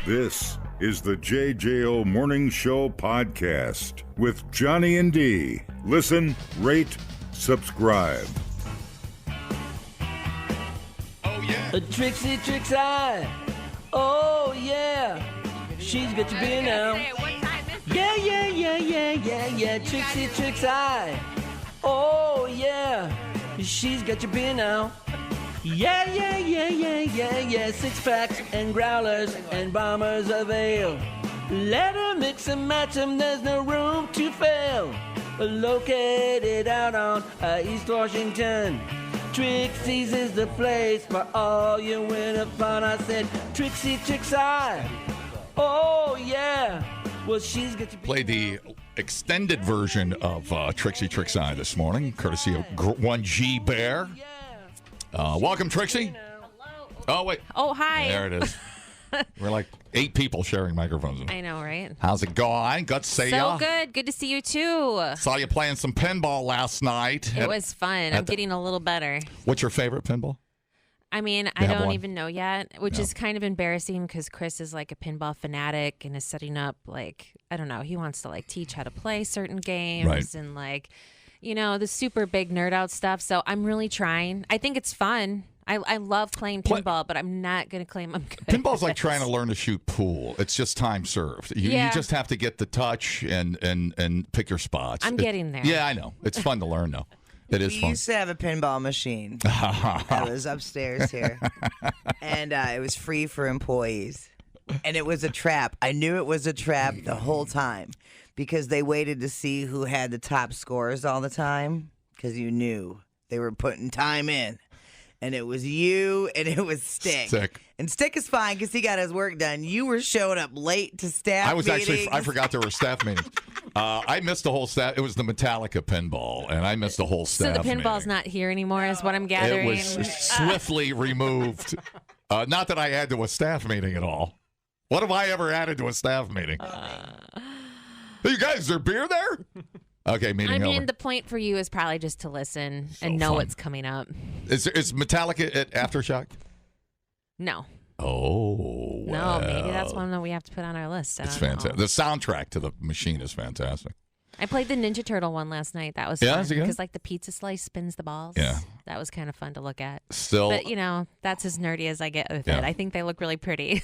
This is the JJO Morning Show podcast with Johnny and D. Listen, rate, subscribe. Oh, yeah. Trixie, Trixie. Oh, yeah. She's got your beer now. Yeah. Trixie, Trixie. Oh, yeah. She's got your beer now. Yeah. Six packs and growlers and bombers of ale. Let her mix and match them, there's no room to fail. Located out on East Washington. Trixie's is the place for all your winter fun. I said, Trixie. Oh, yeah. Well, she's got to Played the extended version of Trixie this morning, courtesy of 1G Bear. Welcome, Trixie. Oh, wait. Oh, hi. There it is. We're like 8 people sharing microphones. I know, right? How's it going? Good to see you. So good. Good to see you, too. Saw you playing some pinball last night. It was fun. I'm getting a little better. What's your favorite pinball? I mean, I don't even know yet, which is kind of embarrassing because Chris is like a pinball fanatic and is setting up, like, I don't know, he wants to, like, teach how to play certain games and, like, you know, the super big nerd out stuff. So I'm really trying. I think it's fun. I love playing pinball, but I'm not going to claim I'm good. Pinball's like trying to learn to shoot pool. It's just time served. You just have to get the touch and pick your spots. I'm getting there. Yeah, I know. It's fun to learn, though. It is fun. We used to have a pinball machine that was upstairs here, and it was free for employees. And it was a trap. I knew it was a trap the whole time because they waited to see who had the top scores all the time because you knew they were putting time in. And it was you, and it was Stick. And Stick is fine because he got his work done. You were showing up late to staff meetings. I forgot there were staff meetings. I missed the whole staff. It was the Metallica pinball, and I missed the whole staff So the pinball's meeting. not here anymore is what I'm gathering? It was swiftly removed. Not that I add to a staff meeting at all. What have I ever added to a staff meeting? Hey, you guys, is there beer there? Okay, meeting over. The point for you is probably just to listen and know what's coming up. Is Metallica at Aftershock? No. Oh, well. No, maybe that's one that we have to put on our list. It's fantastic. The soundtrack to the machine is fantastic. I played the Ninja Turtle one last night. That was fun because like the pizza slice spins the balls. Yeah. That was kind of fun to look at. But, you know, that's as nerdy as I get with it. I think they look really pretty.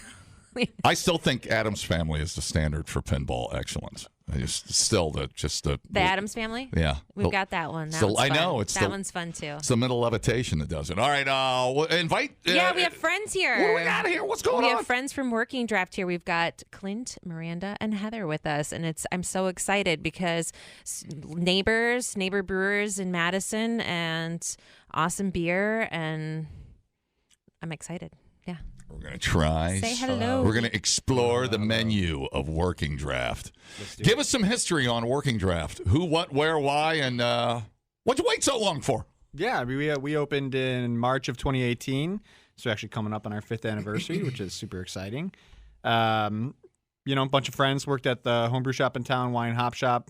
I still think Addams Family is the standard for pinball excellence. The Addams Family? Yeah. We've got that one. That one's fun too. It's the middle levitation that does it. All right, we'll invite. We have friends here. What do we got here? What's going on? We have friends from Working Draft here. We've got Clint, Miranda, and Heather with us, and I'm so excited because neighbor brewers in Madison, and awesome beer, and I'm excited. Yeah. We're going to try. Say hello. We're going to explore the menu of Working Draft. Give us some history on Working Draft. Who, what, where, why, and what'd you wait so long for? Yeah, we opened in March of 2018. So we're actually coming up on our 5th anniversary, which is super exciting. A bunch of friends worked at the homebrew shop in town, Wine Hop Shop.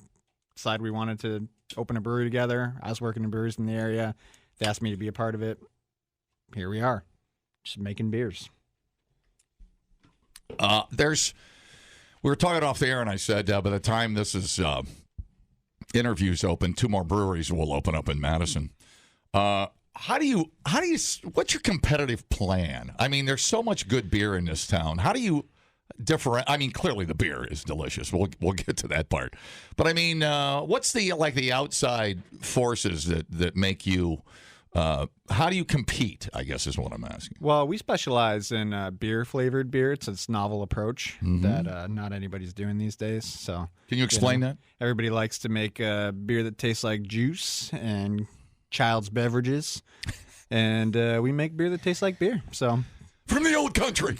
Decided we wanted to open a brewery together. I was working in breweries in the area. They asked me to be a part of it. Here we are, just making beers. We were talking off the air, and I said by the time this is interviews open, 2 more breweries will open up in Madison. What's your competitive plan? I mean, there's so much good beer in this town. How do you different? I mean, clearly the beer is delicious. We'll get to that part. But I mean, what's the outside forces that make you? How do you compete, I guess, is what I'm asking. Well, we specialize in beer-flavored beer. It's this novel approach that not anybody's doing these days. So, can you explain that? Everybody likes to make beer that tastes like juice and child's beverages. And we make beer that tastes like beer. So, From the old country.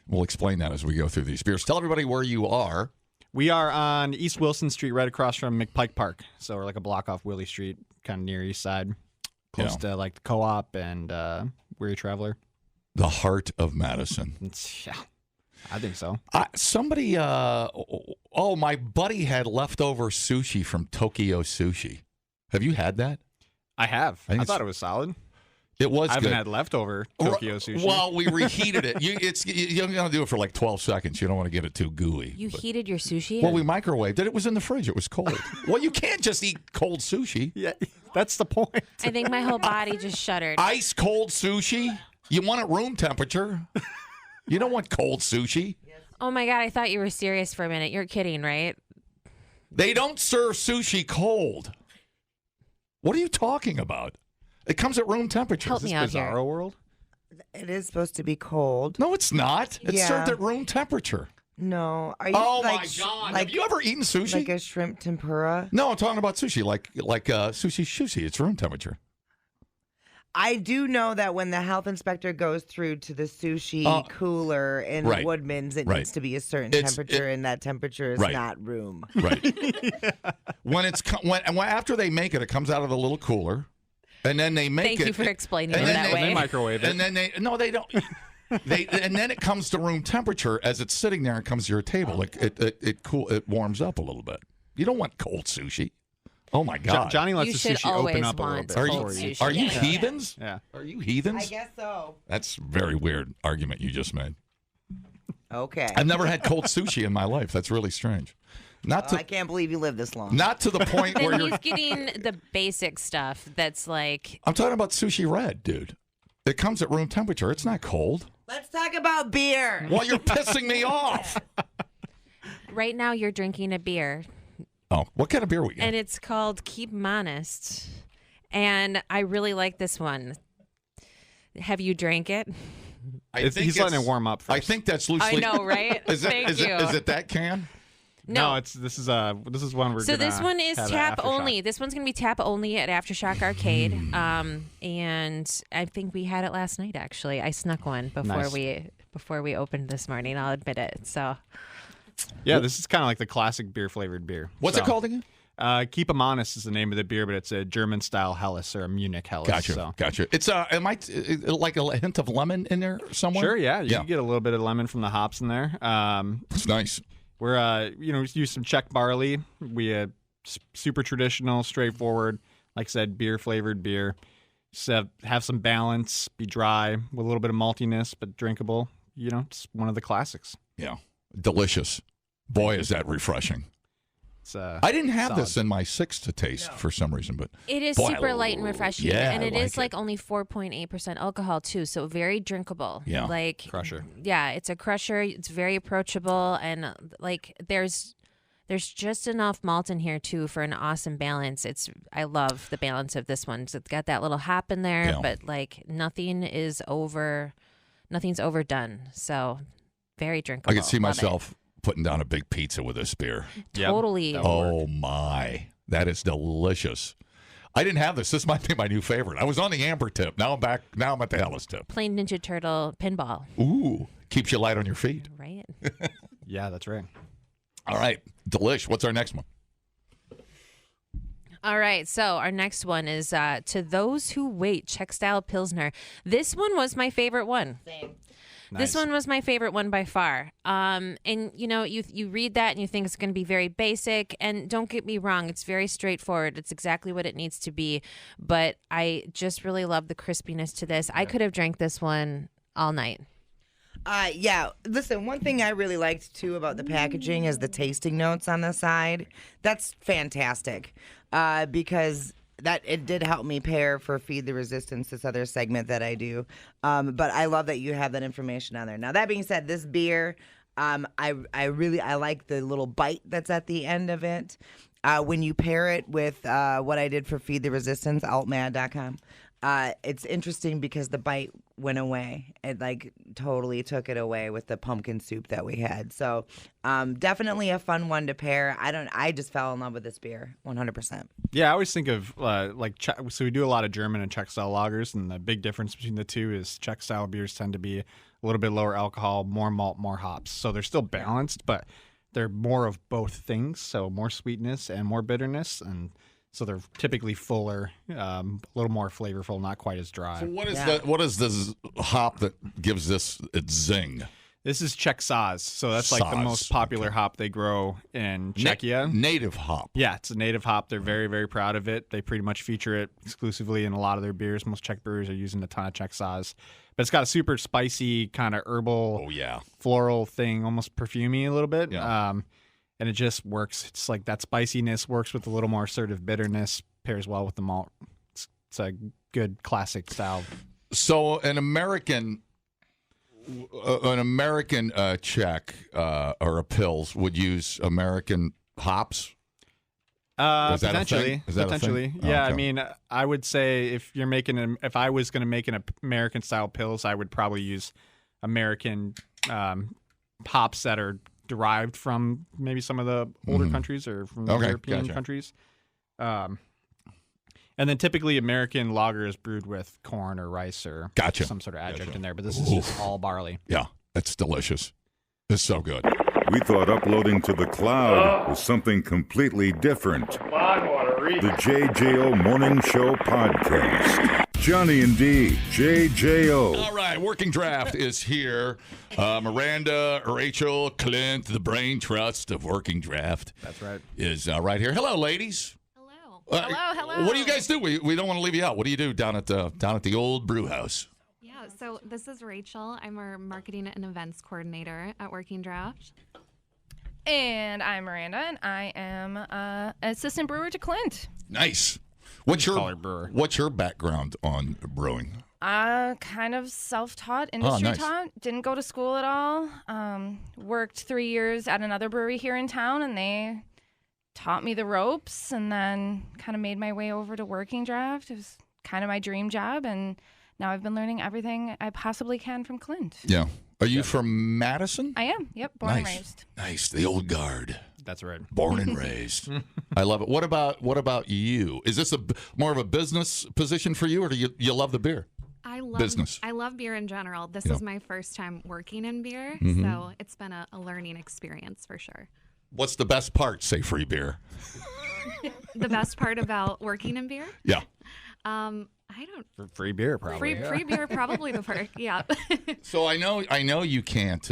We'll explain that as we go through these beers. Tell everybody where you are. We are on East Wilson Street, right across from McPike Park. So we're like a block off Willie Street, kind of near East Side, close to like the Co-op and Weary Traveler. The heart of Madison. I think so. My buddy had leftover sushi from Tokyo Sushi. Have you had that? I have. I thought it was solid. It was I good. haven't had leftover Tokyo sushi. Well, we reheated it. You're going to do it for like 12 seconds. You don't want to get it too gooey. You heated your sushi? Well, we microwaved it. It was in the fridge. It was cold. Well, you can't just eat cold sushi. Yeah, that's the point. I think my whole body just shuddered. Ice cold sushi? You want it room temperature? You don't want cold sushi. Oh, my God. I thought you were serious for a minute. You're kidding, right? They don't serve sushi cold. What are you talking about? It comes at room temperature. Help me out here. Bizarro World? It is supposed to be cold. No, it's not. It's Yeah. served at room temperature. No. Are you Oh, like, my God. Like, Have you ever eaten sushi? like a shrimp tempura? No, I'm talking about sushi, like sushi. It's room temperature. I do know that when the health inspector goes through to the sushi cooler in Right. Woodman's, it Right. needs to be a certain It's- temperature, and that temperature is Right. not room. Right. When after they make it, it comes out of the little cooler, and then they make it. Thank you for explaining it and then that they- way. They microwave it. And then they don't. And then it comes to room temperature as it's sitting there and comes to your table. It warms up a little bit. You don't want cold sushi. Oh my God. Johnny lets You the should sushi open always up a little want bit. Are cold you sushi. are you Yeah. heathens? Yeah. Are you heathens? I guess so. That's a very weird argument you just made. Okay. I've never had cold sushi in my life. That's really strange. Not I to can't believe you live this long. not to the point where Then you're. he's getting the basic stuff that's like, I'm talking about sushi red, dude. It comes at room temperature. It's not cold. Let's talk about beer. Well, you're pissing me off. right now you're drinking a beer, Oh, what kind of beer we got? and it's called Keep 'em Honest. And I really like this one. Have you drank it? He's letting it warm up first. I think that's loosely. I know, right? Thank you. Is it that can? No, this is one we're So gonna this one is have at tap Aftershock. only. This one's gonna be tap only at Aftershock Arcade. And I think we had it last night. Actually, I snuck one before Nice. we opened this morning. I'll admit it. So Yeah, this is kind of like the classic beer flavored beer. What's it called again? Keep 'em Honest is the name of the beer, but it's a German style Helles or a Munich Helles. Gotcha. Gotcha. It's like a hint of lemon in there somewhere? Sure, yeah. You can get a little bit of lemon from the hops in there. It's nice. We're use some Czech barley. We super traditional, straightforward. Like I said, beer flavored beer. Just have some balance, be dry with a little bit of maltiness, but drinkable. It's one of the classics. Yeah. Delicious. Boy, is that refreshing. It's, I didn't have solid. this in my six to taste for some reason, but it is boy, super light and refreshing, yeah, and I it is like like only 4.8% alcohol too, so very drinkable. Yeah. like Crusher. Yeah, it's a crusher. It's very approachable, and like there's just enough malt in here too for an awesome balance. I love the balance of this one. So it's got that little hop in there, Yeah. but like nothing's overdone. So very drinkable. I could see Love it. myself putting down a big pizza with this beer. Yep. Totally. That would Oh my, that is delicious. I didn't have this. This might be my new favorite. I was on the amber tip. Now I'm back. Now I'm at the Helles tip. Plain Ninja Turtle pinball, Ooh, keeps you light on your feet. right? Yeah, that's right. All right, delish. What's our next one? All right, so our next one is To Those Who Wait, Czech Style Pilsner. This one was my favorite one. Same. This Nice. one was my favorite one by far. And you read that and you think it's going to be very basic. And don't get me wrong, it's very straightforward. It's exactly what it needs to be. But I just really love the crispiness to this. I could have drank this one all night. Yeah. Listen, one thing I really liked too about the packaging is the tasting notes on the side. That's fantastic because it did help me pair for Feed the Resistance, this other segment that I do. But I love that you have that information on there. Now, that being said, this beer, I like the little bite that's at the end of it. When you pair it with what I did for Feed the Resistance, altmad.com, it's interesting because the bite went away. It totally took it away with the pumpkin soup that we had. So definitely a fun one to pair. I just fell in love with this beer 100%. Yeah, I always think of so we do a lot of German and Czech style lagers, and the big difference between the two is Czech style beers tend to be a little bit lower alcohol, more malt, more hops. So they're still balanced, but they're more of both things. So more sweetness and more bitterness, and so they're typically fuller, a little more flavorful, not quite as dry. So what is the hop that gives this its zing? This is Czech Saz, so that's like the most popular hop they grow in Czechia. Native hop. Yeah, it's a native hop. They're very, very proud of it. They pretty much feature it exclusively in a lot of their beers. Most Czech brewers are using a ton of Czech Saz. But it's got a super spicy kind of herbal, floral thing, almost perfumey a little bit. Yeah. And it just works. It's like that spiciness works with a little more assertive bitterness, pairs well with the malt. It's a good classic style. So an American Czech or a Pils would use American hops? Potentially. Is that potentially. A thing? Yeah, okay. I mean, I would say if I was going to make an American style Pils, I would probably use American hops that are derived from maybe some of the older countries or from European countries. And then typically American lager is brewed with corn or rice or some sort of adjunct in there, but this is just all barley. Yeah, it's delicious. It's so good. We thought uploading to the cloud was something completely different. The JJO Morning Show Podcast. Johnny and D, JJO. All right, Working Draft is here. Miranda, Rachel, Clint, the brain trust of Working Draft. That's right. Is right here. Hello, ladies. Hello. What do you guys do? We don't want to leave you out. What do you do down at the old brew house? Yeah, so this is Rachel. I'm our marketing and events coordinator at Working Draft. And I'm Miranda, and I am assistant brewer to Clint. Nice. What's your background on brewing? Kind of self-taught, industry-taught. Didn't go to school at all. Worked 3 years at another brewery here in town, and they taught me the ropes, and then kind of made my way over to Working Draft. It was kind of my dream job, and now I've been learning everything I possibly can from Clint. Yeah. Are you from Madison? I am. Yep. Born and raised. Nice. The old guard. That's right. Born and raised. I love it. What about you? Is this more of a business position for you, or do you love the beer? I love business. I love beer in general. This is my first time working in beer, so it's been a learning experience for sure. What's the best part? Say free beer. The best part about working in beer? Yeah. I don't. Free beer, probably. Free beer, probably the perk. Yeah. So I know you can't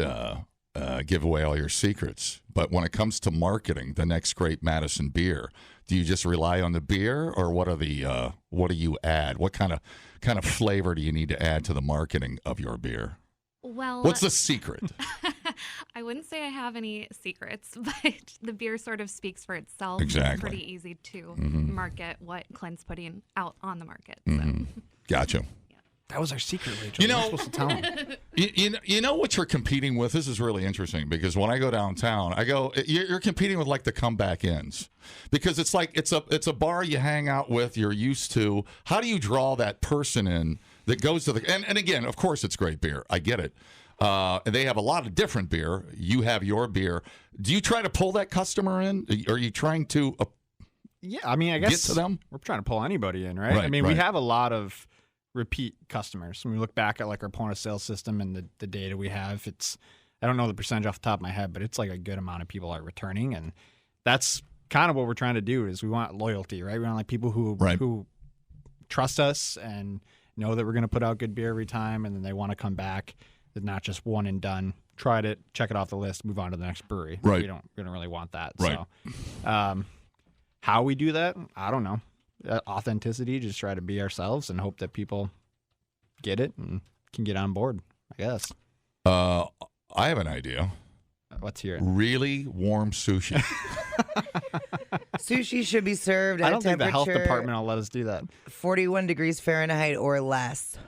give away all your secrets, but when it comes to marketing the next great Madison beer, do you just rely on the beer, or what do you add? What kind of flavor do you need to add to the marketing of your beer? Well, what's the secret? I wouldn't say I have any secrets, but the beer sort of speaks for itself. Exactly. It's pretty easy to market what Clint's putting out on the market. So. Gotcha. Yeah. That was our secret, Rachel. You're supposed to tell them. You know what you're competing with? This is really interesting because when I go downtown, you're competing with like the comeback ins, because it's like it's a bar you hang out with, you're used to. How do you draw that person in that goes to the and again, of course, it's great beer. I get it. And they have a lot of different beer. You have your beer. Do you try to pull that customer in? Are you trying to? Yeah, I mean, I guess get to them. We're trying to pull anybody in, right? I mean, we have a lot of repeat customers. When we look back at like our point of sale system and the data we have, I don't know the percentage off the top of my head, but it's like a good amount of people are returning, and that's kind of what we're trying to do. Is we want loyalty, right? We want like people who trust us and know that we're going to put out good beer every time, and then they want to come back. It's not just one and done. Tried it, check it off the list, move on to the next brewery. Right. We don't really want that. Right. So, how we do that, I don't know. Authenticity, just try to be ourselves and hope that people get it and can get on board, I guess. I have an idea. Let's hear it. Really warm sushi. Sushi should be served at I don't think the health temperature department will let us do that. 41 degrees Fahrenheit or less.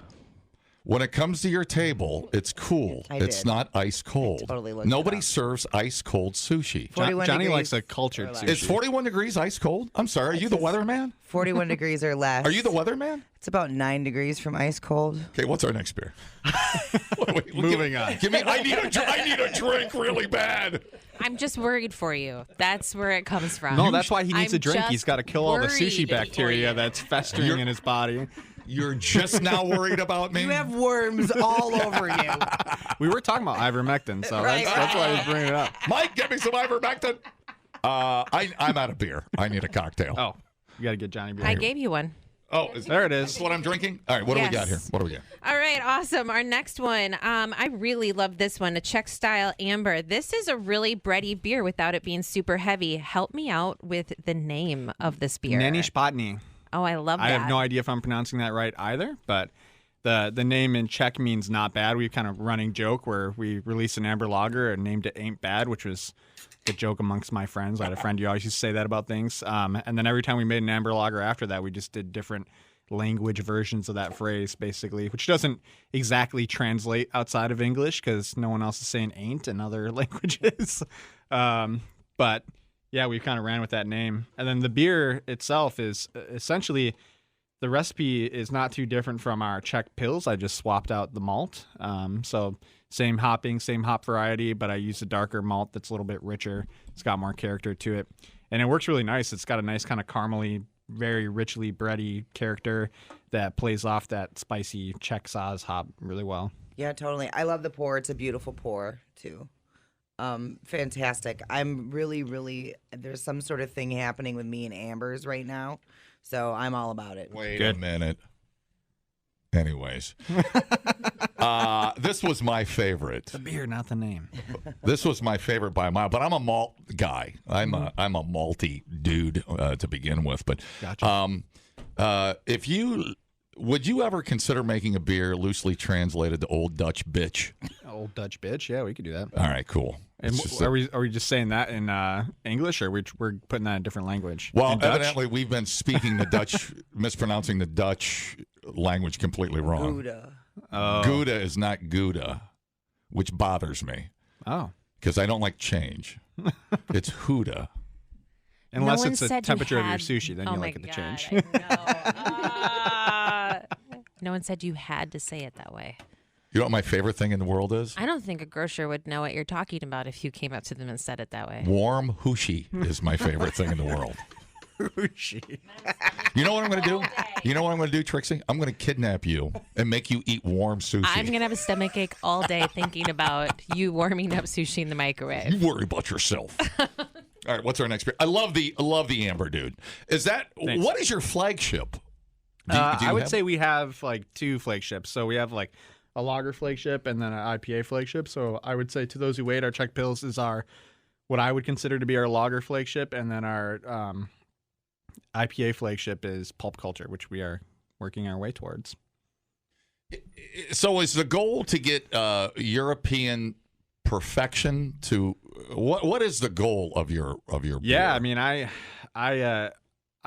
When it comes to your table, it's cool. It's not ice cold. Totally looked Nobody it up. serves ice cold sushi. 41 Johnny degrees likes a cultured or less. sushi. It's 41 degrees ice cold? I'm sorry. Are you the weatherman? 41 degrees or less. Are you the weatherman? It's about 9 degrees from ice cold. Okay, what's our next beer? Moving on. Give me. I need a drink really bad. I'm just worried for you. That's where it comes from. No, that's why he needs I'm a drink. just He's got to kill all the sushi worried bacteria for you. that's festering in his body. You're just now worried about me? You have worms all over you. We were talking about ivermectin, so Right. that's why he's bringing it up. Mike, get me some ivermectin. I'm out of beer. I need a cocktail. Oh, you got to get Johnny beer. I gave you one. Oh, there it is. This is what I'm drinking? All right, what do we got here? What do we got? All right, awesome. Our next one, I really love this one, a Czech style amber. This is a really bready beer without it being super heavy. Help me out with the name of this beer. Není špatný. Oh, I love that. I have no idea if I'm pronouncing that right either, but the name in Czech means not bad. We kind of running joke where we released an amber lager and named it Ain't Bad, which was a joke amongst my friends. I had a friend who always used to say that about things. And then every time we made an amber lager after that, we just did different language versions of that phrase, basically, which doesn't exactly translate outside of English because no one else is saying ain't in other languages. But yeah, we kind of ran with that name. And then the beer itself is essentially, the recipe is not too different from our Czech Pils. I just swapped out the malt. So same hopping, same hop variety, but I used a darker malt that's a little bit richer. It's got more character to it. And it works really nice. It's got a nice kind of caramely, very richly bready character that plays off that spicy Czech Saaz hop really well. Yeah, totally. I love the pour. It's a beautiful pour, too. Fantastic. I'm really, there's some sort of thing happening with me and ambers right now, so I'm all about it. Wait a minute. Anyways, this was my favorite. The beer, not the name. This was my favorite by a mile, but I'm a malt guy. I'm a malty dude to begin with. But gotcha. Would you ever consider making a beer loosely translated to Old Dutch Bitch? Old Dutch Bitch? Yeah, we could do that. All right, cool. And are we just saying that in English, or we're putting that in a different language? Well, evidently we've been speaking the Dutch, mispronouncing the Dutch language completely wrong. Gouda. Gouda is not Gouda, which bothers me. Oh. Because I don't like change. It's Huda. Unless it's the temperature of your sushi, then you like it to change. No one said you had to say it that way. You know what my favorite thing in the world is? I don't think a grocer would know what you're talking about if you came up to them and said it that way. Warm Sushi is my favorite thing in the world. Sushi. You know what I'm going to do? You know what I'm going to do, Trixie? I'm going to kidnap you and make you eat warm sushi. I'm going to have a stomachache all day thinking about you warming up sushi in the microwave. You worry about yourself. All right, what's our next beer? I love the amber, dude. What is your flagship? I would say we have like two flagships. So we have like a lager flagship and then an IPA flagship. So I would say to those who wait, our Czech Pils is what I would consider to be our lager flagship, and then our IPA flagship is Pulp Culture, which we are working our way towards. So is the goal to get European perfection to what is the goal of your beer? Yeah, I mean, I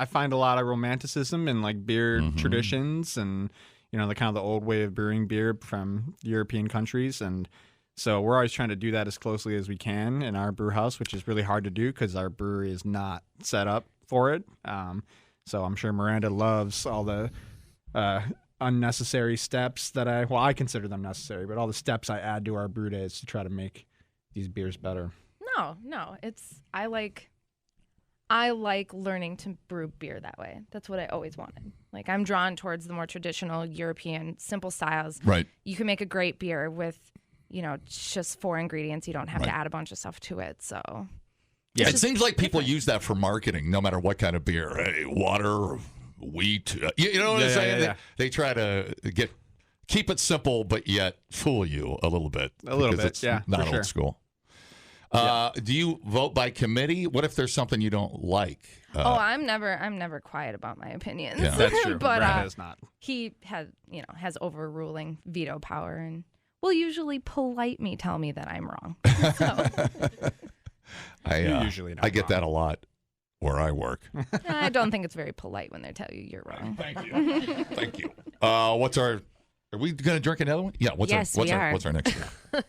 find a lot of romanticism in like beer traditions, and the kind of the old way of brewing beer from European countries, and so we're always trying to do that as closely as we can in our brew house, which is really hard to do because our brewery is not set up for it. So I'm sure Miranda loves all the unnecessary steps that I consider them necessary, but all the steps I add to our brew days to try to make these beers better. No, I like learning to brew beer that way. That's what I always wanted. Like, I'm drawn towards the more traditional European simple styles. Right. You can make a great beer with, just 4 ingredients. You don't have to add a bunch of stuff to it. So yeah, it seems like people use that for marketing, no matter what kind of beer. Hey, water, wheat. You know what I'm saying? Yeah. They try to keep it simple, but yet fool you a little bit. It's not old school. Do you vote by committee? What if there's something you don't like? I'm never quiet about my opinions. Yeah. That's true. But Brad is not. He has overruling veto power, and will usually polite me, tell me that I'm wrong. So. I get that a lot where I work. I don't think it's very polite when they tell you you're wrong. Thank you. Thank you. Are we going to drink another one? Yeah. What's our next beer?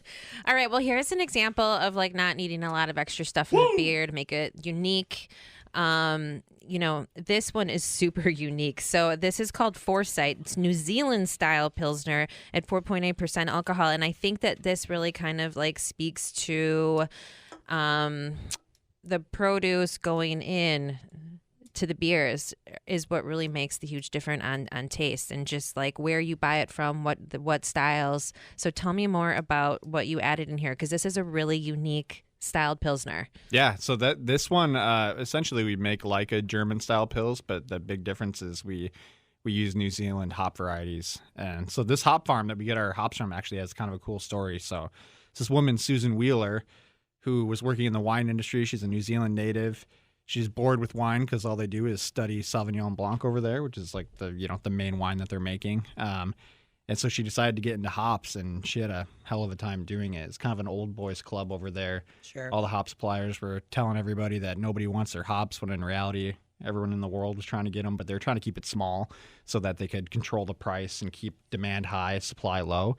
All right. Well, here's an example of like not needing a lot of extra stuff in the beer to make it unique. This one is super unique. So this is called Foresight. It's New Zealand style Pilsner at 4.8% alcohol. And I think that this really kind of like speaks to the produce going in to the beers is what really makes the huge difference on taste, and just like where you buy it from, what styles. So tell me more about what you added in here, because this is a really unique styled Pilsner. Yeah, so this one essentially we make like a German style Pils, but the big difference is we we use New Zealand hop varieties. And so this hop farm that we get our hops from actually has kind of a cool story. So it's this woman, Susan Wheeler, who was working in the wine industry. She's a New Zealand native. She's bored with wine because all they do is study Sauvignon Blanc over there, which is like the main wine that they're making. And so she decided to get into hops, and she had a hell of a time doing it. It's kind of an old boys club over there. Sure. All the hop suppliers were telling everybody that nobody wants their hops, when in reality, everyone in the world was trying to get them, but they're trying to keep it small so that they could control the price and keep demand high, supply low.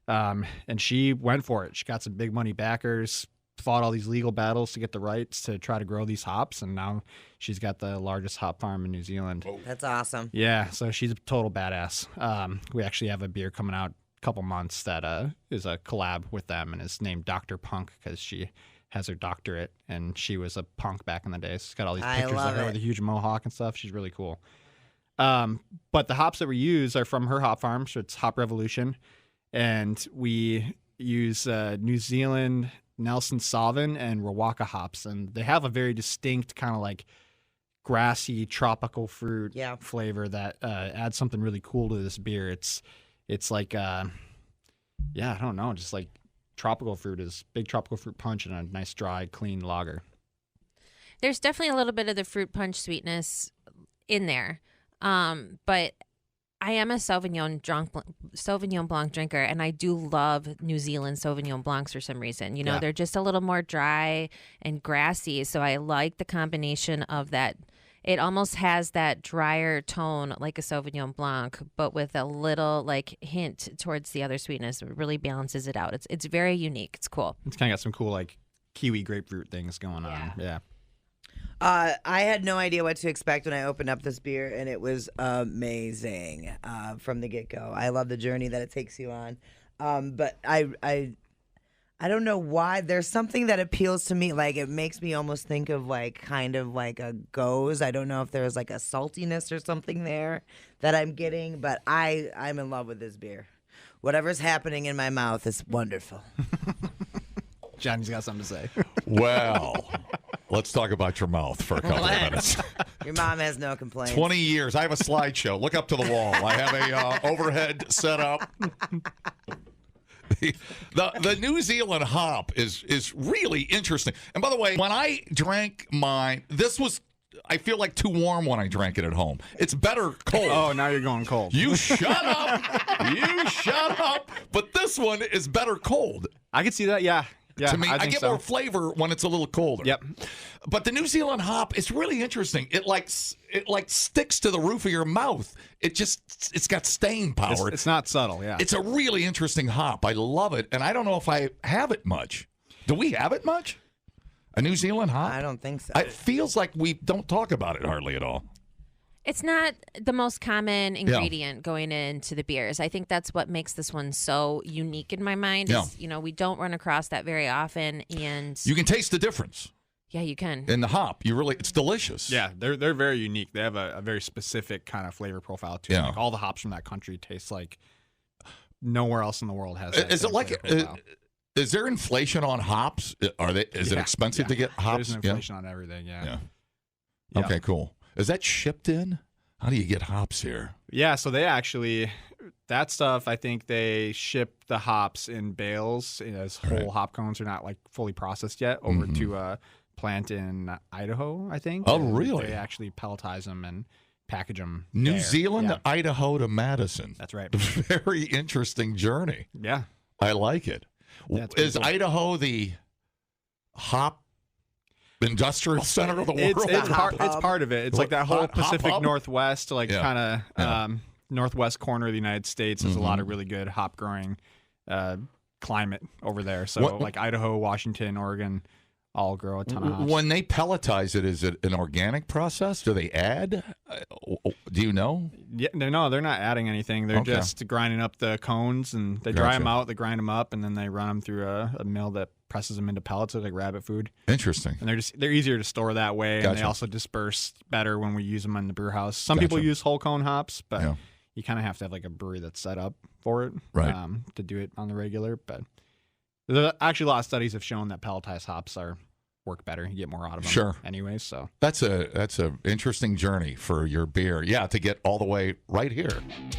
And she went for it. She got some big money backers, fought all these legal battles to get the rights to try to grow these hops, and now she's got the largest hop farm in New Zealand. That's awesome. Yeah, so she's a total badass. We actually have a beer coming out a couple months that is a collab with them, and is named Dr. Punk because she has her doctorate, and she was a punk back in the day. So she's got all these pictures of her with a huge mohawk and stuff. She's really cool. But the hops that we use are from her hop farm, so it's Hop Revolution, and we use New Zealand Nelson Sauvin and Rawaka hops, and they have a very distinct kind of like grassy tropical fruit flavor that adds something really cool to this beer. It's like I don't know, just like tropical fruit is big tropical fruit punch and a nice dry clean lager. There's definitely a little bit of the fruit punch sweetness in there, but I am a Sauvignon Blanc drinker, and I do love New Zealand Sauvignon Blancs for some reason. You know, they're just a little more dry and grassy, so I like the combination of that. It almost has that drier tone like a Sauvignon Blanc, but with a little like hint towards the other sweetness. It really balances it out. It's very unique. It's cool. It's kind of got some cool like kiwi grapefruit things going on. Yeah. I had no idea what to expect when I opened up this beer, and it was amazing from the get-go. I love the journey that it takes you on. But I don't know why. There's something that appeals to me. Like, it makes me almost think of, like, kind of like a Goes. I don't know if there's, like, a saltiness or something there that I'm getting, but I'm in love with this beer. Whatever's happening in my mouth is wonderful. Johnny's got something to say. Well, let's talk about your mouth for a couple of minutes. Your mom has no complaints. 20 years. I have a slideshow. Look up to the wall. I have a overhead set up. The New Zealand hop is really interesting. And by the way, when I drank mine, I feel like too warm when I drank it at home. It's better cold. Oh, now you're going cold. You shut up. You shut up. But this one is better cold. I can see that, yeah. Yeah, to me, I get so. more flavor when it's a little colder. Yep. But the New Zealand hop is really interesting. It sticks to the roof of your mouth. It's got staying power. It's not subtle, yeah. It's a really interesting hop. I love it, and I don't know if I have it much. Do we have it much? A New Zealand hop? I don't think so. It feels like we don't talk about it hardly at all. It's not the most common ingredient going into the beers. I think that's what makes this one so unique in my mind. Is, we don't run across that very often, and you can taste the difference. Yeah, you can. In the hop, it's delicious. Yeah, they're very unique. They have a very specific kind of flavor profile to them. Like all the hops from that country taste like nowhere else in the world has. Is it like? Is there inflation on hops? Is it expensive to get hops? There's an inflation on everything. Yeah. Okay, cool. Is that shipped in? How do you get hops here? Yeah, so they actually, that stuff, I think they ship the hops in bales as whole hop cones. Are not like fully processed yet over to a plant in Idaho, I think. Oh, really? They actually pelletize them and package them. New Zealand to Idaho to Madison. That's right. Very interesting journey. Yeah. I like it. Is cool. Idaho the hop industrial center of the world? It's part of it. It's like that whole Pacific Northwest, like kind of northwest corner of the United States. There's a lot of really good hop growing climate over there. So like Idaho, Washington, Oregon, all grow a ton of hops. When they pelletize it, is it an organic process? Do they add? Do you know? Yeah, no, they're not adding anything. They're just grinding up the cones, and they dry them out, they grind them up, and then they run them through a mill that presses them into pellets, like rabbit food. Interesting. And they're easier to store that way, and they also disperse better when we use them in the brew house. Some people use whole cone hops, but you kind of have to have like a brewery that's set up for it to do it on the regular. But there's actually a lot of studies have shown that pelletized hops are work better. You get more out of them. Sure. Anyway, so that's a interesting journey for your beer. Yeah, to get all the way right here.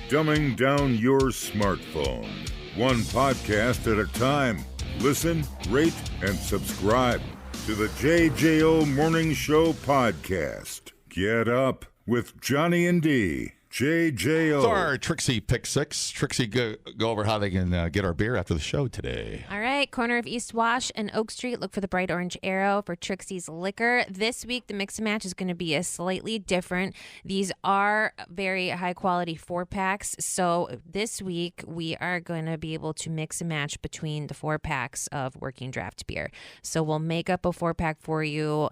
Dumbing down your smartphone. One podcast at a time. Listen, rate, and subscribe to the JJO Morning Show podcast. Get up with Johnny and D. JJO. So our Trixie Pick 6. Trixie, go over how they can get our beer after the show today. All right, corner of East Wash and Oak Street. Look for the bright orange arrow for Trixie's Liquor. This week, the mix and match is going to be a slightly different. These are very high-quality 4-packs. So this week, we are going to be able to mix and match between the 4-packs of working draft beer. So we'll make up a 4-pack for you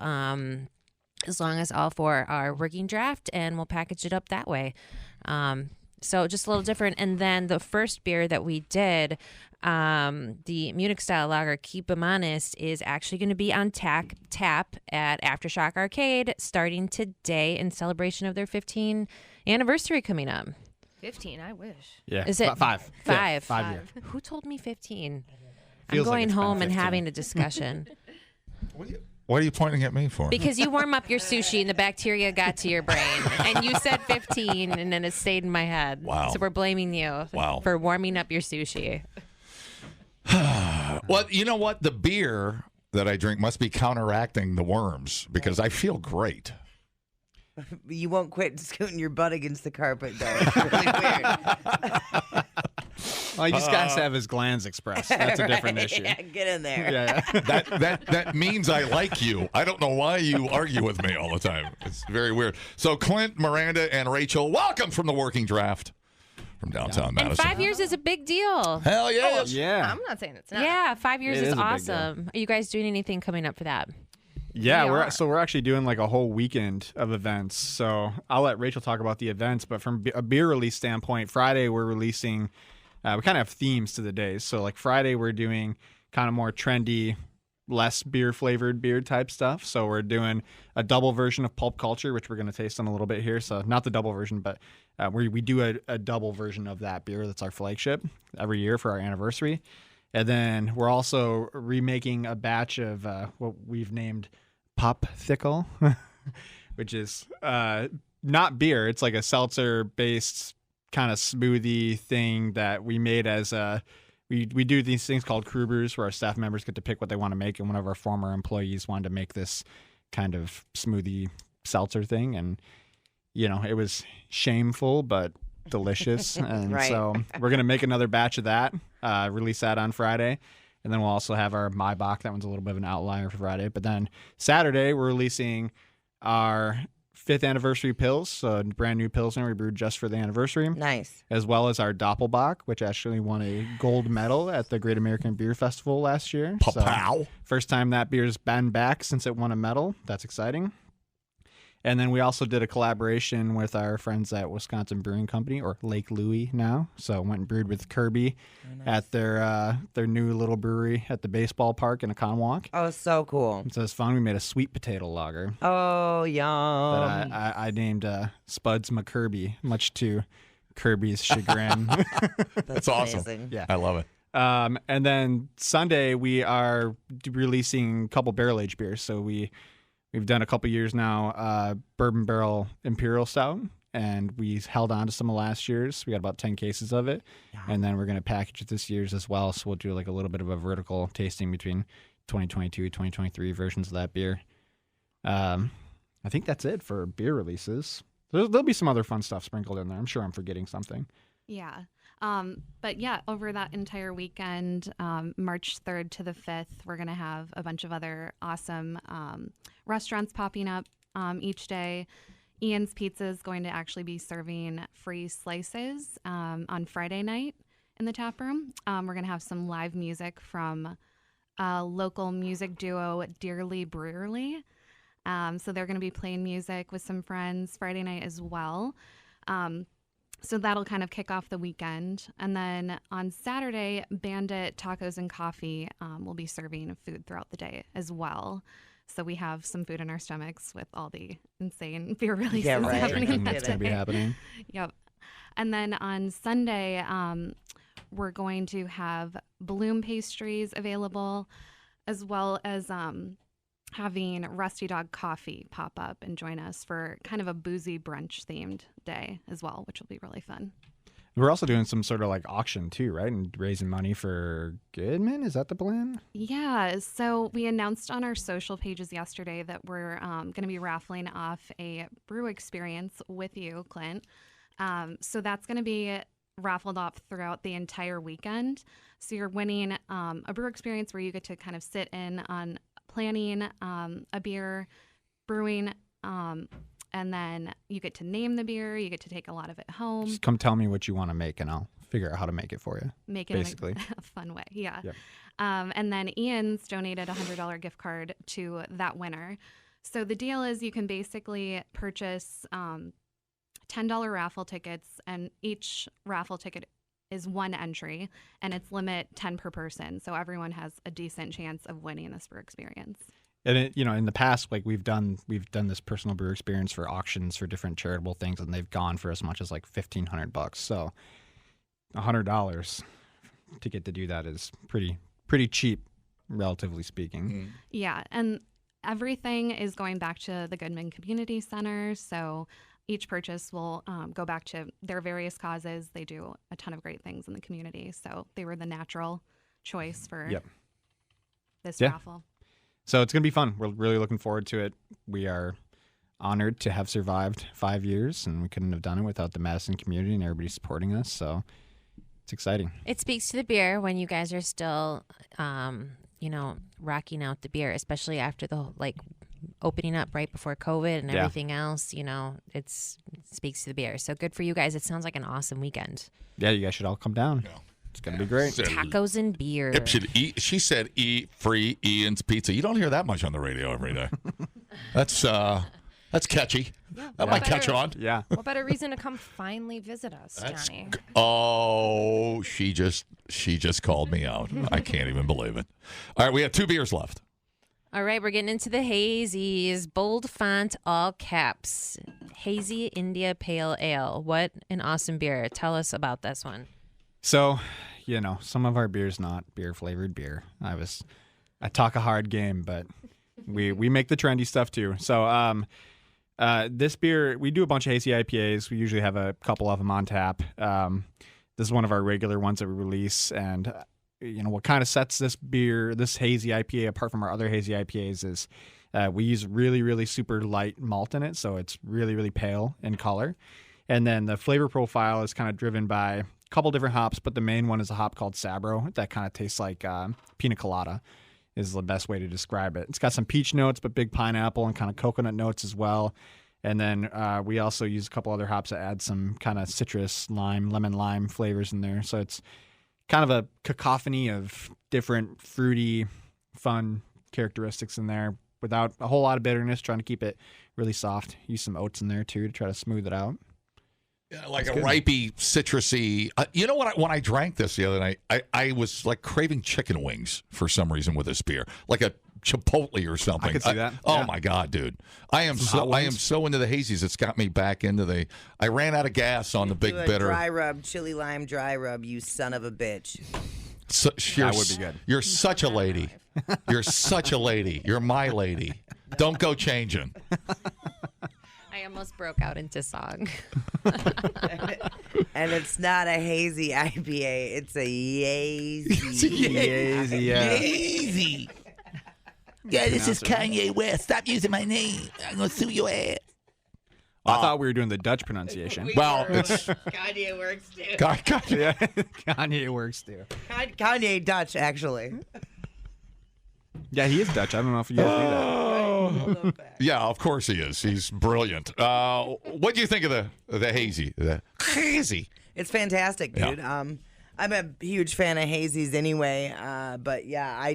as long as all 4 are working draft, and we'll package it up that way. So just a little different. And then the first beer that we did, the Munich-style lager, Keep 'em Honest, is actually going to be on tap at Aftershock Arcade starting today in celebration of their 15th anniversary coming up. 15, I wish. yeah, Is it 5? 5. 5 year. Who told me 15? Feels I'm like going it's been home and 15. having a discussion. What are you pointing at me for? Because you warm up your sushi and the bacteria got to your brain. And you said 15 and then it stayed in my head. Wow. So we're blaming you for warming up your sushi. Well, you know what? The beer that I drink must be counteracting the worms because I feel great. You won't quit scooting your butt against the carpet, though. It's really weird. Well, he just got to have his glands expressed. That's a different issue. Yeah, get in there. Yeah. That means I like you. I don't know why you argue with me all the time. It's very weird. So Clint, Miranda, and Rachel, welcome from the working draft from downtown And Madison. 5 years is a big deal. Hell yeah. Oh, Yeah. I'm not saying it's not. Yeah, 5 years It is is a big deal. awesome. Are you guys doing anything coming up for that? Yeah, We are. we're actually doing like a whole weekend of events. So I'll let Rachel talk about the events, but from a beer release standpoint, Friday we're releasing. We kind of have themes to the days. So like Friday we're doing kind of more trendy, less beer flavored beer type stuff. So we're doing a double version of Pulp Culture, which we're going to taste in a little bit here. So not the double version, but we do a double version of that beer. That's our flagship every year for our anniversary. And then we're also remaking a batch of what we've named Pop Thickle, which is not beer. It's like a seltzer-based kind of smoothie thing that we made as we do these things called crew brews where our staff members get to pick what they want to make, and one of our former employees wanted to make this kind of smoothie seltzer thing, and it was shameful but delicious. And Right. so we're gonna make another batch of that, release that on Friday. And then we'll also have our Maibach. That one's a little bit of an outlier for Friday. But then Saturday, we're releasing our 5th anniversary pills. So a brand new Pilsner we brewed just for the anniversary. Nice. As well as our Doppelbock, which actually won a gold medal at the Great American Beer Festival last year. Pow. First time that beer's been back since it won a medal. That's exciting. And then we also did a collaboration with our friends at Wisconsin Brewing Company, or Lake Louie now. So went and brewed with Kirby at their new little brewery at the baseball park in Oconomowoc. Oh, so cool. So it's fun. We made a sweet potato lager Oh, yum. that I named Spuds McKirby, much to Kirby's chagrin. That's awesome. amazing. Yeah. I love it. And then Sunday we are releasing a couple barrel aged beers. So we've done a couple years now, Bourbon Barrel Imperial Stout, and we held on to some of last year's. We got about 10 cases of it, and then we're going to package it this year's as well. So we'll do like a little bit of a vertical tasting between 2022, 2023 versions of that beer. I think that's it for beer releases. There'll be some other fun stuff sprinkled in there. I'm sure I'm forgetting something. Yeah. But yeah, over that entire weekend, March 3rd to the 5th, we're going to have a bunch of other awesome restaurants popping up each day. Ian's Pizza is going to actually be serving free slices on Friday night in the tap room. We're going to have some live music from local music duo Dearly Brewerly. So they're going to be playing music with some friends Friday night as well. So that'll kind of kick off the weekend. And then on Saturday, Bandit Tacos and Coffee will be serving food throughout the day as well. So we have some food in our stomachs with all the insane beer releases happening Drinking that that's going to be day. happening. Yep. And then on Sunday, we're going to have bloom pastries available, as well as having Rusty Dog Coffee pop up and join us for kind of a boozy brunch themed day as well, which will be really fun. We're also doing some sort of like auction too, right? And raising money for Goodman. Is that the plan? Yeah. So we announced on our social pages yesterday that we're going to be raffling off a brew experience with you, Clint. So that's going to be raffled off throughout the entire weekend. So you're winning a brew experience where you get to kind of sit in on planning a beer, brewing, and then you get to name the beer. You get to take a lot of it home. Just come tell me what you want to make, and I'll figure out how to make it for you. Make it basically in a fun way. Yeah. Yep. And then Ian's donated a $100 gift card to that winner. So the deal is you can basically purchase $10 raffle tickets, and each raffle ticket is one entry, and it's limit 10 per person. So everyone has a decent chance of winning this brew experience. And it, in the past, like we've done this personal brew experience for auctions for different charitable things, and they've gone for as much as like $1,500. So $100 to get to do that is pretty cheap, relatively speaking. Yeah, and everything is going back to the Goodman Community Center. So each purchase will go back to their various causes. They do a ton of great things in the community. So they were the natural choice for this raffle. So it's going to be fun. We're really looking forward to it. We are honored to have survived 5 years, and we couldn't have done it without the Madison community and everybody supporting us. So it's exciting. It speaks to the beer when you guys are still, rocking out the beer, especially after the opening up right before COVID and everything else. It speaks to the beer. So good for you guys. It sounds like an awesome weekend. Yeah, you guys should all come down. Yeah. It's going to be great. Tacos and beer. She said eat free Ian's Pizza. You don't hear that much on the radio every day. That's catchy. Yeah, that might catch on. Yeah. What better reason to come finally visit us, Johnny? Oh, she just called me out. I can't even believe it. All right, we have 2 beers left. All right, we're getting into the hazies. Bold font, all caps. Hazy India Pale Ale. What an awesome beer. Tell us about this one. So, some of our beer's not beer-flavored beer. I talk a hard game, but we make the trendy stuff too. So, this beer, we do a bunch of hazy IPAs. We usually have a couple of them on tap. This is one of our regular ones that we release. And, what kind of sets this hazy IPA apart from our other hazy IPAs is we use really, really super light malt in it. So it's really, really pale in color. And then the flavor profile is kind of driven by a couple different hops, but the main one is a hop called Sabro that kind of tastes like pina colada is the best way to describe it. It's got some peach notes, but big pineapple and kind of coconut notes as well. And then we also use a couple other hops that add some kind of citrus, lemon lime flavors in there. So it's kind of a cacophony of different fruity, fun characteristics in there without a whole lot of bitterness, trying to keep it really soft. Use some oats in there too to try to smooth it out. Yeah, like a ripey, citrusy. You know what? When I drank this the other night, I was like craving chicken wings for some reason with this beer, like a Chipotle or something. I could see that. Oh my God, dude! I am so into the hazies. It's got me back into the. I ran out of gas on the Big Bitter. Dry rub, chili lime dry rub. You son of a bitch. That would be good. You're such a lady. You're such a lady. You're my lady. Don't go changing. I almost broke out into song. And it's not a hazy IPA. It's a yazy. It's a yazy. Yazy. Yeah, this is Kanye West. Stop using my name. I'm going to sue your ass. I thought we were doing the Dutch pronunciation. It's Kanye works too. Yeah, Kanye works too. Kanye Dutch, actually. Yeah, he is Dutch. I don't know if you guys knew that. Yeah, of course he is. He's brilliant. What do you think of the hazy? The hazy. It's fantastic, dude. Yeah. I'm a huge fan of hazies anyway, but yeah, I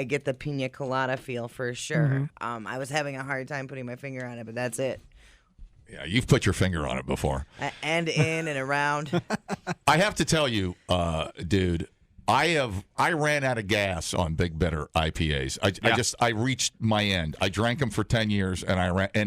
get the pina colada feel for sure. Mm-hmm. I was having a hard time putting my finger on it, but that's it. Yeah, you've put your finger on it before. And in and around. I have to tell you, dude, I ran out of gas on Big Bitter IPAs. I reached my end. I drank them for 10 years, and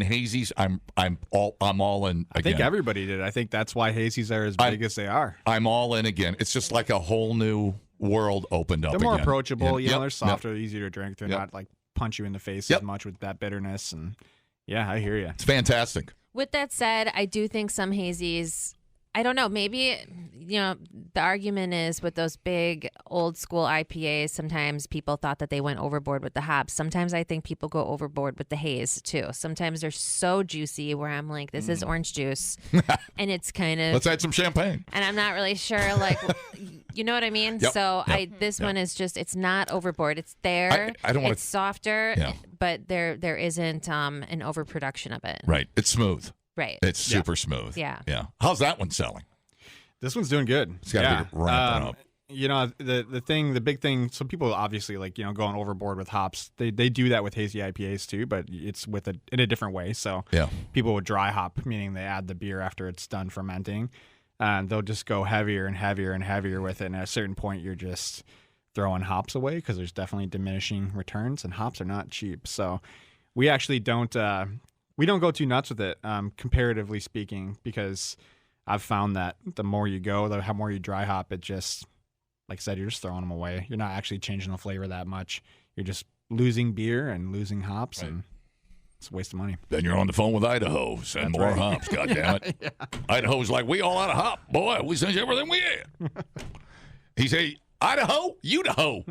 hazies. I'm all in again. I think everybody did. I think that's why hazies are as big as they are. I'm all in again. It's just like a whole new world opened up. They're more again. approachable. They're softer, easier to drink. They're not like punch you in the face as much with that bitterness. And yeah, I hear you. It's fantastic. With that said, I do think some hazies, I don't know, maybe, the argument is with those big old school IPAs, sometimes people thought that they went overboard with the hops. Sometimes I think people go overboard with the haze too. Sometimes they're so juicy where I'm like, this is orange juice. And it's kind of... Let's add some champagne. And I'm not really sure, like, you know what I mean? Yep. So this one is just, it's not overboard. It's there. I don't want It's softer, but there isn't an overproduction of it. Right. It's smooth. Right. It's super smooth. Yeah. Yeah. How's that one selling? This one's doing good. It's got to be ramping up. The big thing, so people obviously going overboard with hops. They do that with hazy IPAs too, but it's in a different way. So people would dry hop, meaning they add the beer after it's done fermenting, and they'll just go heavier and heavier and heavier with it. And at a certain point, you're just throwing hops away because there's definitely diminishing returns, and hops are not cheap. So we actually don't. We don't go too nuts with it, comparatively speaking, because I've found that the more you go, the more you dry hop, it just, like I said, you're just throwing them away. You're not actually changing the flavor that much. You're just losing beer and losing hops, and it's a waste of money. Then you're on the phone with Idaho, send more hops, goddammit. Idaho's like, we all out of hop. Boy, we send you everything we had. He say, Idaho, Idaho.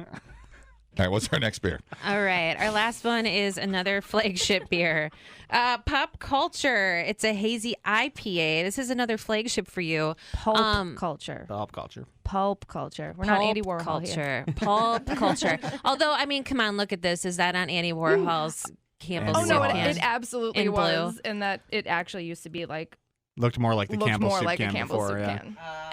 All right, what's our next beer? All right, our last one is another flagship beer. Pop Culture. It's a hazy IPA. This is another flagship for you. Pulp culture. Pulp culture. Pulp culture. We're not Andy Warhol culture. here. Pulp culture. Although, I mean, come on, look at this. Is that on Andy Warhol's Campbell's? Oh, no, Soup can? it absolutely In was. blue. And that it actually used to be like... Looked more like the Campbell's soup like can a Campbell's before, soup yeah.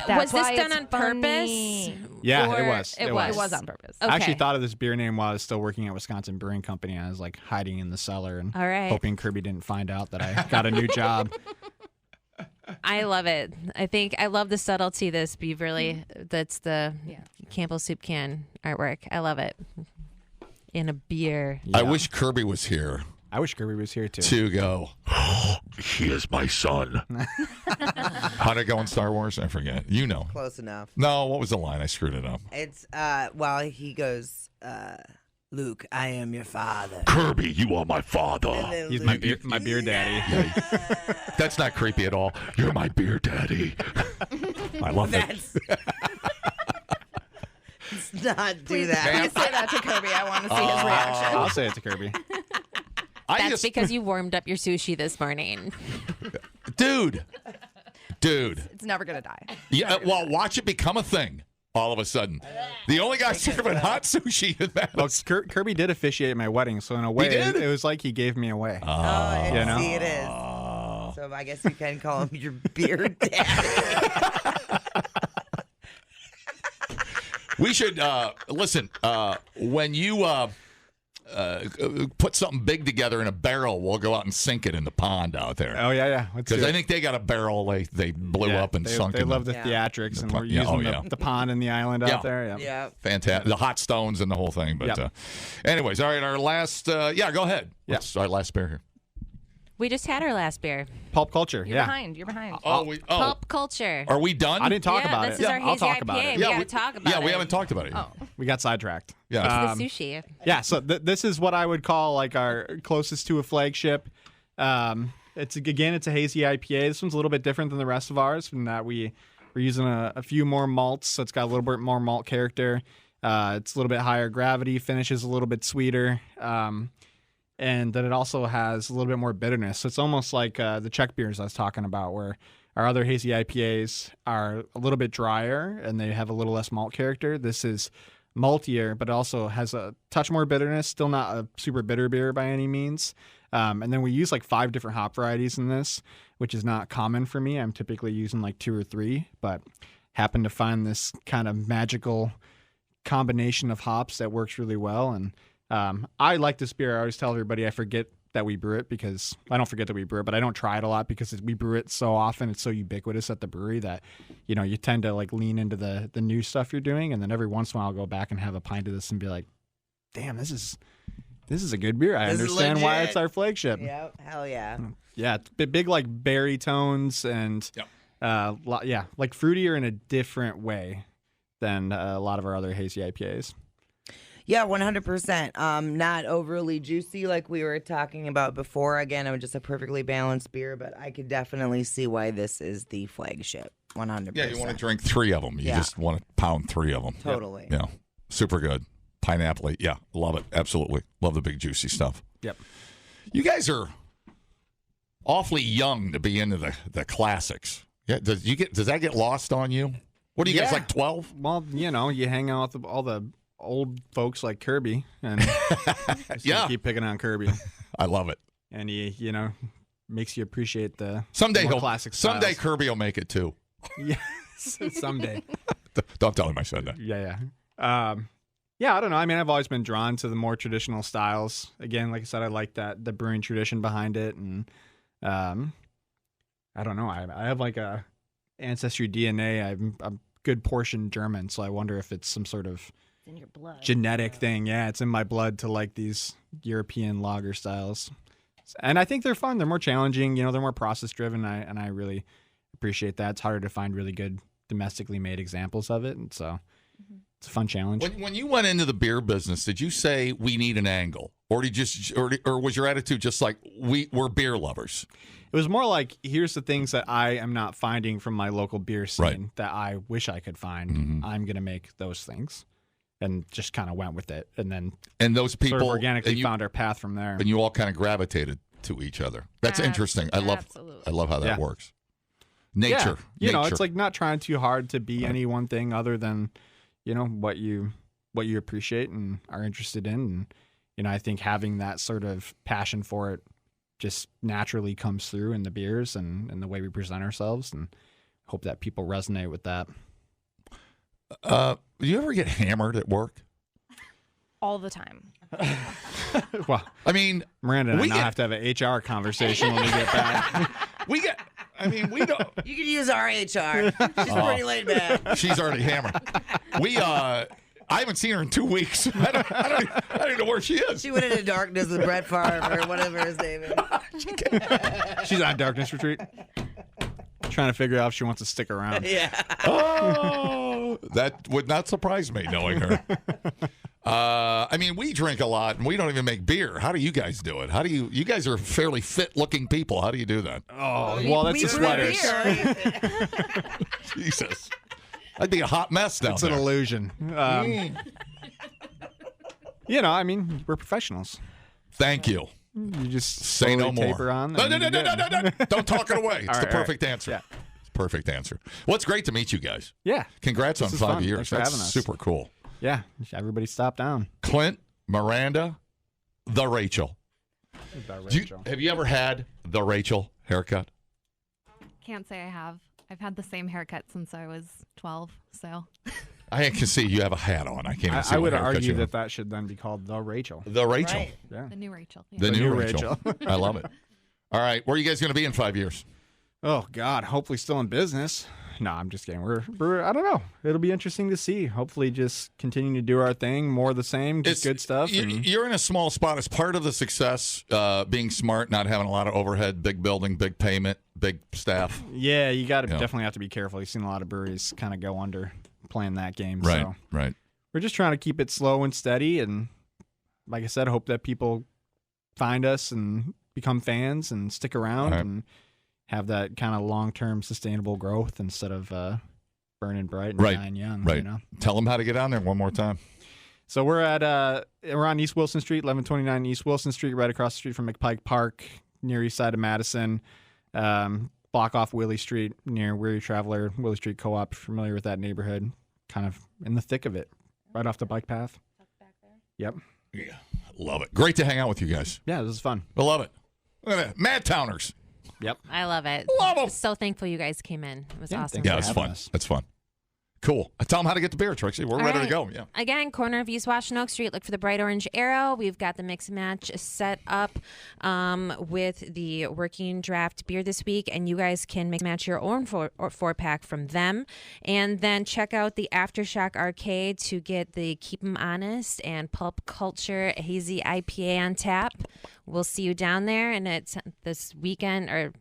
can. Was this why done it's on purpose? funny. Yeah, Or- it was. It was. It was on purpose. Okay. I actually thought of this beer name while I was still working at Wisconsin Brewing Company. I was like hiding in the cellar and All right. hoping Kirby didn't find out that I got a new job. I love it. I love the subtlety of this beaverly. That's the Campbell's soup can artwork. I love it. In a beer. I wish Kirby was here I wish Kirby was here too. to go, he is my son. How'd it go in Star Wars? I forget. You know. Close enough. No, what was the line? I screwed it up. It's he goes, Luke, I am your father. Kirby, you are my father. And then He's Luke, my beer daddy. That's not creepy at all. You're my beer daddy. I love it. That's Let's not do Please, that. please say that to Kirby. I want to see his reaction. I'll say it to Kirby. That's because you warmed up your sushi this morning. Dude. It's never going to die. Yeah, well, watch it become a thing all of a sudden. The only guy serving hot sushi in that. Well, Kirby did officiate my wedding, so in a way, did? it was like he gave me away. And know? see, it is. So I guess you can call him your beer daddy. We should listen. When you put something big together in a barrel, we'll go out and sink it in the pond out there. Oh yeah. Because I think they got a barrel they blew up and sunk. They in love the the theatrics, and pond. we're Yeah, using the pond and the island out there. Yeah. fantastic. The hot stones and the whole thing. But anyways, all right. Our last. Go ahead. Yeah. What's our last beer here? We just had our last beer. Pulp culture. You're behind. Pulp Culture. Are we done? I didn't talk about this it. is our I'll hazy talk IPA. about it. We got to talk about it. Yeah, we haven't talked about it. Oh. We got sidetracked. Yeah. It's the sushi. Yeah, so this is what I would call like our closest to a flagship. It's a hazy IPA. This one's a little bit different than the rest of ours in that we're using a few more malts, so it's got a little bit more malt character. It's a little bit higher gravity, finishes a little bit sweeter, and then it also has a little bit more bitterness. So it's almost like the Czech beers I was talking about, where our other hazy IPAs are a little bit drier and they have a little less malt character. This is maltier, but it also has a touch more bitterness. Still not a super bitter beer by any means. And then we use like 5 different hop varieties in this, which is not common for me. I'm typically using like 2 or 3, but happen to find this kind of magical combination of hops that works really well. And I like this beer. I always tell everybody I forget that we brew it because I don't forget that we brew it, but I don't try it a lot because we brew it so often. It's so ubiquitous at the brewery that, you tend to like lean into the new stuff you're doing. And then every once in a while I'll go back and have a pint of this and be like, damn, this is a good beer. I This is understand why legit. it's our flagship. Yep. Hell yeah. Yeah. It's big like berry tones and like fruitier in a different way than a lot of our other hazy IPAs. Yeah, 100%. Not overly juicy like we were talking about before. Again, it was just a perfectly balanced beer, but I could definitely see why this is the flagship. 100%. Yeah, you want to drink 3 of them. You just want to pound 3 of them. Totally. Yeah, super good. Pineapple. Yeah, love it. Absolutely. Love the big juicy stuff. Yep. You guys are awfully young to be into the classics. Yeah, does that get lost on you? What are you guys, like 12? Well, you hang out with all the old folks like Kirby, and keep picking on Kirby. I love it. And he, makes you appreciate the someday more classic styles. Someday Kirby will make it too. Yeah, someday. Don't tell him I said that. Yeah. Yeah, I don't know. I mean, I've always been drawn to the more traditional styles. Again, like I said, I like the brewing tradition behind it, and I don't know. I have like a ancestry DNA. I'm a good portion German, so I wonder if it's some sort of in your blood. Genetic thing. Yeah, it's in my blood to like these European lager styles. And I think they're fun. They're more challenging. They're more process driven. And I really appreciate that. It's harder to find really good domestically made examples of it. And so it's a fun challenge. When you went into the beer business, did you say we need an angle? Or did or was your attitude just like we're beer lovers? It was more like, here's the things that I am not finding from my local beer scene that I wish I could find. Mm-hmm. I'm going to make those things. And just kind of went with it, and those people sort of organically found our path from there. And you all kind of gravitated to each other. That's interesting. I love how that works. Nature, it's like not trying too hard to be any one thing other than, what you appreciate and are interested in. And I think having that sort of passion for it just naturally comes through in the beers and the way we present ourselves, and hope that people resonate with that. Do you ever get hammered at work? All the time. Well, I mean, Miranda and I have to have an HR conversation when we get back. We don't. You can use our HR. She's pretty laid back. She's already hammered. I haven't seen her in 2 weeks. I don't even know where she is. She went into darkness with Brett Favre or whatever his name is. She's on darkness retreat. Trying to figure out if she wants to stick around. Yeah. Oh, that would not surprise me knowing her. I mean, we drink a lot and we don't even make beer. How do you guys do it? How do you guys are fairly fit looking people. How do you do that? Oh, well, that's the sweaters. Jesus. That'd be a hot mess down it's there. It's an illusion. I mean, we're professionals. Thank you. You just say no more. Taper on no. Don't talk it away. It's the perfect answer. Yeah. It's the perfect answer. Well, it's great to meet you guys. Yeah. Congrats on 5 fun. years. Thanks for That's having us. super cool. Yeah. Everybody stop down. Clint, Miranda, the Rachel. Have you ever had the Rachel haircut? Can't say I have. I've had the same haircut since I was 12, so. I can see you have a hat on. I can't even see I would what haircut argue you have. that should then be called the Rachel. The Rachel. Right. Yeah. The new Rachel. Yeah. The new Rachel. I love it. All right. Where are you guys going to be in 5 years? Oh, God. Hopefully still in business. No, I'm just kidding. We're I don't know. It'll be interesting to see. Hopefully just continuing to do our thing, more of the same, just good stuff. You're in a small spot. As part of the success, being smart, not having a lot of overhead, big building, big payment, big staff. Yeah, you got to definitely have to be careful. You've seen a lot of breweries kind of go under playing that game. Right, so right. We're just trying to keep it slow and steady. And like I said, hope that people find us and become fans and stick around and have that kind of long-term sustainable growth instead of burning bright and dying young. Right. Tell them how to get on there one more time. So we're on East Wilson Street, 1129 East Wilson Street, right across the street from McPike Park, near east side of Madison. Block off Willie Street near Weary Traveler, Willie Street Co-op. Familiar with that neighborhood? Kind of in the thick of it, right off the bike path. Back there. Yep. Yeah, love it. Great to hang out with you guys. Yeah, this is fun. I love it. Look at that. Mad Towners. Yep. I love it. Love them. So thankful you guys came in. It was awesome. Yeah, it's fun. That's fun. Cool. Tell them how to get the beer, Trixie. We're ready to go. Yeah. Again, corner of East Washtenaw Street. Look for the bright orange arrow. We've got the mix and match set up with the working draft beer this week, and you guys can mix and match your own four-pack from them. And then check out the Aftershock Arcade to get the Keep 'em Honest and Pulp Culture Hazy IPA on tap. We'll see you down there, and it's this weekend or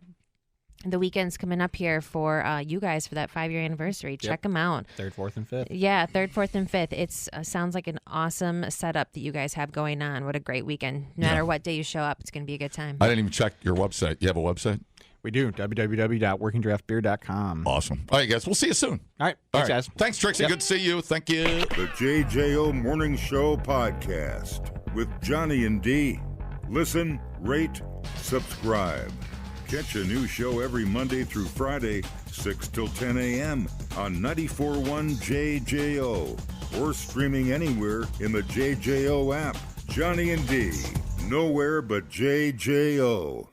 the weekends coming up here for you guys for that 5-year anniversary. Check them out. 3rd, 4th, and 5th. Yeah, 3rd, 4th, and 5th. It's sounds like an awesome setup that you guys have going on. What a great weekend. No matter what day you show up, it's going to be a good time. I didn't even check your website. You have a website? We do. www.workingdraftbeer.com. Awesome. All right, guys. We'll see you soon. All right. Thanks, guys. Thanks, Trixie. Good to see you. Thank you. The JJO Morning Show podcast with Johnny and D. Listen, rate, subscribe. Catch a new show every Monday through Friday, 6 till 10 a.m. on 94.1 JJO or streaming anywhere in the JJO app. Johnny and D. Nowhere but JJO.